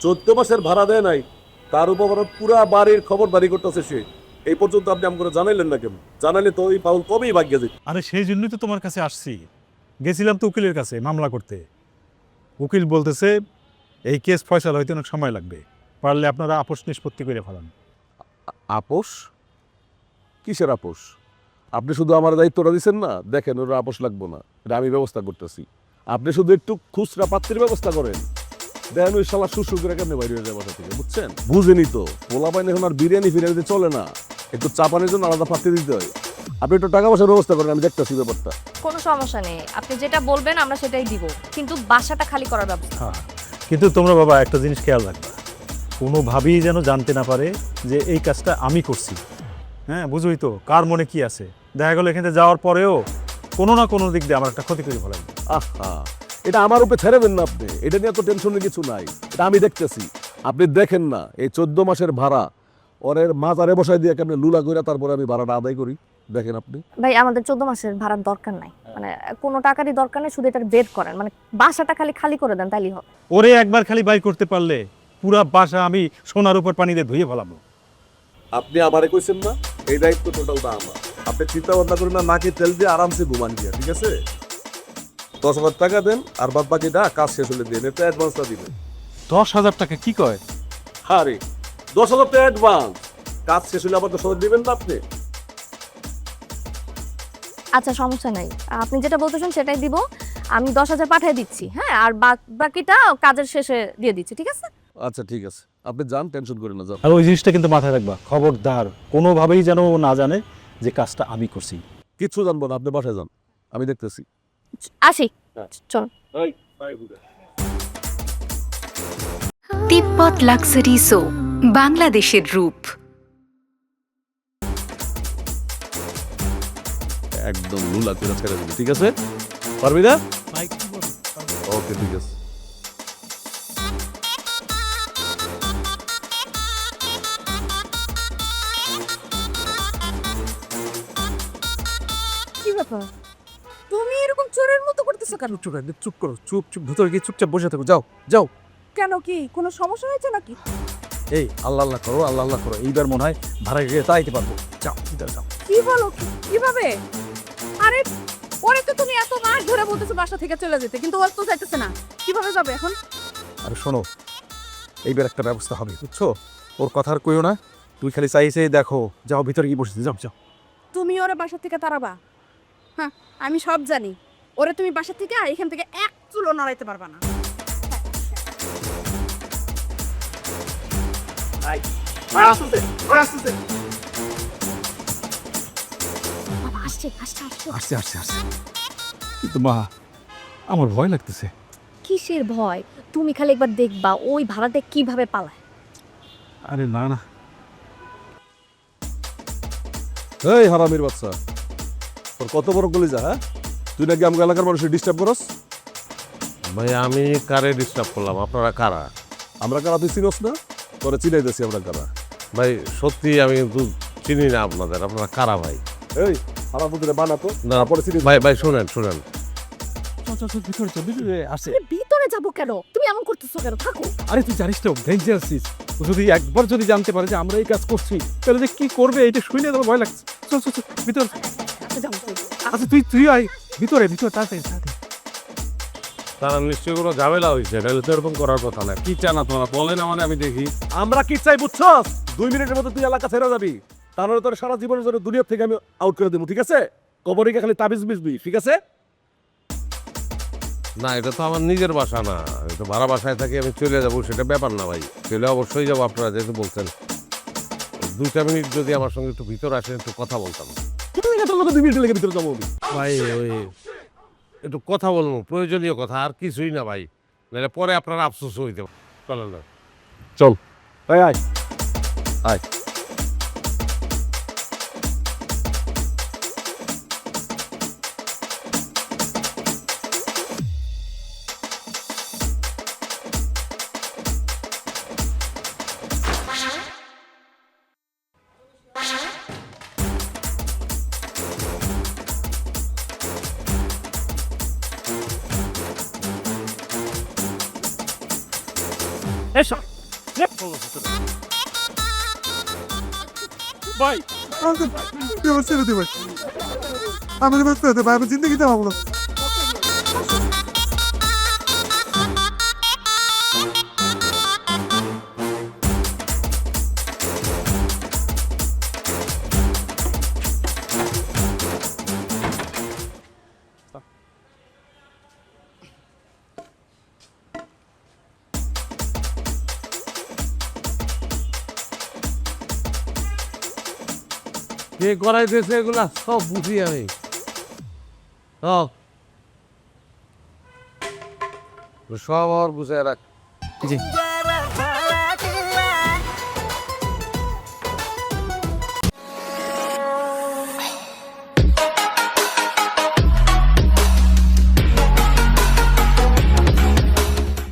14 মাসের ভাড়া দেয় নাই, তার উপর পুরা বাড়ির খবরদারি করতেছে সে। এই পর্যন্ত আপনি আমাকে জানাইলেন না কেন? জানাইলে তো ওই পাউল কবেই ভাগ্যে যেত। আরে সেই জন্যই তো তোমার কাছে আসছি। গেছিলাম তো উকিলের কাছে মামলা করতে। উকিল বলতেছে এই কেস ফয়সালা হইতে অনেক সময় লাগবে, পারলে আপনারা আপোষ নিষ্পত্তি করে ফেলান। আপোষ? কিসের আপোষ? আপনি শুধু আমার দায়িত্বটা দিচ্ছেন না, দেখেন ওরা আপোষ লাগবো না, এটা আমি ব্যবস্থা করতেছি। আপনি শুধু একটু খুচরা পাত্রের ব্যবস্থা করেন, দেখেন ওই শালা শ্বশুর করে কেমনে বাইরে হয়ে যায় বাসা থেকে, বুঝছেন? বুঝেনি তো, পোলা পাইন এখন আর বিরিয়ানি ফিরিয়ানিতে চলে না, একটু চাপানের জন্য আলাদা পাত্রে দিতে হয়। আপনি একটু টাকা পয়সার ব্যবস্থা করেন, আমি দেখতেছি ব্যাপারটা। কোনো সমস্যা নেই, আপনি যেটা বলবেন আমরা সেটাই দিব, কিন্তু বাসাটা খালি করার ব্যবস্থা। হ্যাঁ, কিন্তু তোমরা বাবা একটা জিনিস খেয়াল রাখবা, কোনোভাবেই যেন জানতে না পারে যে এই কাজটা আমি করছি। হ্যাঁ, বুঝোই তো কার মনে কি আছে। দেখা গেলো এখানে যাওয়ার পরেও কোনো না কোনো দিক দিয়ে আমার একটা ক্ষতি করে ফেলাই। আহা, এটা আমার উপরে ছেড়েবেন না আপনি, এটা নিয়ে তো টেনশনের কিছু নাই, এটা আমি দেখতেছি। আপনি দেখেন না এই 14 মাসের ভাড়া ওরের মাজারে বসাই দিয়ে কেমনে লুলা করে তারপরে আমি ভাড়াটা আদায় করি, দেখেন আপনি। ভাই আমাদের 14 মাসের ভাড়ার দরকার নাই, মানে কোনো টাকারই দরকার নেই, শুধু এটা বের করেন, মানে বাসাটা খালি খালি করে দেন তাইলেই হবে। ওরে একবার খালি বাই করতে পারলে পুরা বাসা আমি সোনার উপর পানি দিয়ে ধুয়ে ফেলাবো। আপনি আমারে কইছেন না, এই দায়িত্ব টোটালটা আমার। আপনি চিন্তা ভাবনা করেন না, নাকে তেল দিয়ে আরামসে ঘুমান গিয়া, ঠিক আছে? 10,000 টাকা দেন, আর বাদ বাকিটা কাজ শেষ হলে দেন, এটা অ্যাডভান্সটা দিবেন। 10,000 টাকা কি কয়? আরে 10,000 টাকা অ্যাডভান্স, কাজ শেষ হলে আবার 10,000 দিবেন না আপনি? আচ্ছা সমস্যা নাই, আপনি যেটা বলতেছেন সেটাই দিব। আমি 10,000 পাঠিয়ে দিচ্ছি, হ্যাঁ, আর বাকিটা কাজের শেষে দিয়ে দিচ্ছি, ঠিক আছে? আচ্ছা ঠিক আছে, আপনি যান, টেনশন করেন না, যান। আর ওই জিনিসটা কিন্তু মাথায় রাখবা, খবরদার কোনোভাবেই যেন ও না জানে যে কাজটা আমি করছি। কিচ্ছু জানবো না, আপনি বাসায় যান, আমি দেখতেছি। আসি, চল। তিব্বত লাক্সারি সো, বাংলাদেশের রূপ। একদম লুলা করে ছেড়ে দিবি, ঠিক আছে? পারবি না? ওকে ঠিক আছে। কি ব্যাপার, তুমি এরকম চোরের মতো করতেছো কেন? চুপ করো, চুপ চুপ ভিতরে গিয়ে চুপচাপ বসে থাকো, যাও যাও। কেন, কি কোনো সমস্যা হয়েছে নাকি? এই আল্লাহ আল্লাহ করো, আল্লাহ আল্লাহ করো, এইবার মনে হয় ভাড়া গিয়ে তাইতে পারবো। যাও ভিতরে যাও। কি বলো, কিভাবে? আরে ওরে তো তুমি এত মাস ধরে বলতেছো বাসা থেকে চলে যেতে, কিন্তু ও তো যাইতেছে না, কিভাবে যাবে এখন? আরে শোনো, এইবার একটা ব্যবস্থা হবে, বুঝছো? ওর কথা আর কইও না, তুই খালি চাইছে দেখো, যাও ভিতরে গিয়ে বসে যাও যাও। তুমি ওরে বাসা থেকে তাড়াবা? হ্যাঁ, আমি সব জানি। ওরে তুমি বাসা থেকে আর এখান থেকে এক চুলও নড়াইতে পারবা না। বাবা আসছে আসছে আসছে। আসছে আসছে আসছে, কিন্তু মা আমার ভয় লাগতেছে। কিসের ভয়? তুমি খালি একবার দেখবা ওই ভাড়াতে কিভাবে পালায়। আরে না না, এই হারামির বাচ্চা, তোর কত বড় কলিজা, হ্যাঁ? তুই নাকি আমাকে এলাকার মানুষের ডিস্টার্ব করস? ভাই আমি কারে ডিস্টার্ব করলাম? আপনারা কারা? আমরা কারা তুই চিনস না? তোরে চিনাইতেছি আমরা কারা। ভাই সত্যি আমি কিন্তু চিনি না আপনাদের, আপনারা কারা ভাই? এই হারাম পুতুরে বানাতো না পরে চিনি। ভাই ভাই শুনেন শুনেন, চল চল চল ভিতরে চল, ভিতরে আসছে। ভিতরে যাবো কেন? তুমি এমন করতেছো কেন? থাকো। আরে তুই জানিস তো ডেঞ্জারাস, ও যদি একবার যদি জানতে পারে যে আমরা এই কাজ করছি, তাহলে যে কি করবে এটা শুনে তো ভয় লাগছে। চল চল চল ভিতরে। আচ্ছা, যাও, যাও। আচ্ছা তুই তুই আয় ভিতরে, ভিতরে তাড়াতাড়ি তাড়াতাড়ি। তারা নিশ্চয়ই কোনো ঝামেলা হয়েছে, তাহলে তো এরকম করার কথা না। কি চান আপনারা বলেন, মানে আমি দেখি। আমরা কি চাই বুঝছস? 2 মিনিটের মধ্যে তুই এলাকা ছেড়ে যাবি, তাহলে তোর সারা জীবনের জন্য দুনিয়া থেকে আমি আউট করে দেবো, ঠিক আছে? কবরিকে খালি তাবিজ মিশবি, ঠিক আছে? না এটা তো আমার নিজের বাসা না, এটা ভাড়া বাসায় থাকি, আমি চলে যাবো সেটা ব্যাপার না ভাই। চলে অবশ্যই যাবো, আপনারা যেহেতু বলছেন। 2টা মিনিট যদি আমার সঙ্গে একটু ভিতরে আসেন, একটু কথা বলতাম। তুই না তোর কথা 2 মিনিটের লেগে ভিতরে যাবো আমি। ভাই ওই একটু কথা বলবো, প্রয়োজনীয় কথা, আর কিছুই না ভাই, নাহলে পরে আপনার আফসোস হইতে পারে। চলেন না। চল, আয় আয় আয়। এসো ভাই আমার ছেড়ে দে ভাই, আমার ব্যস্ত হতে ভাই, আমি জিন্দগিতে ভাবো না। কে করাইতেছে এগুলা সব বুঝি আমি। সব সব আর বুঝে রাখ। জি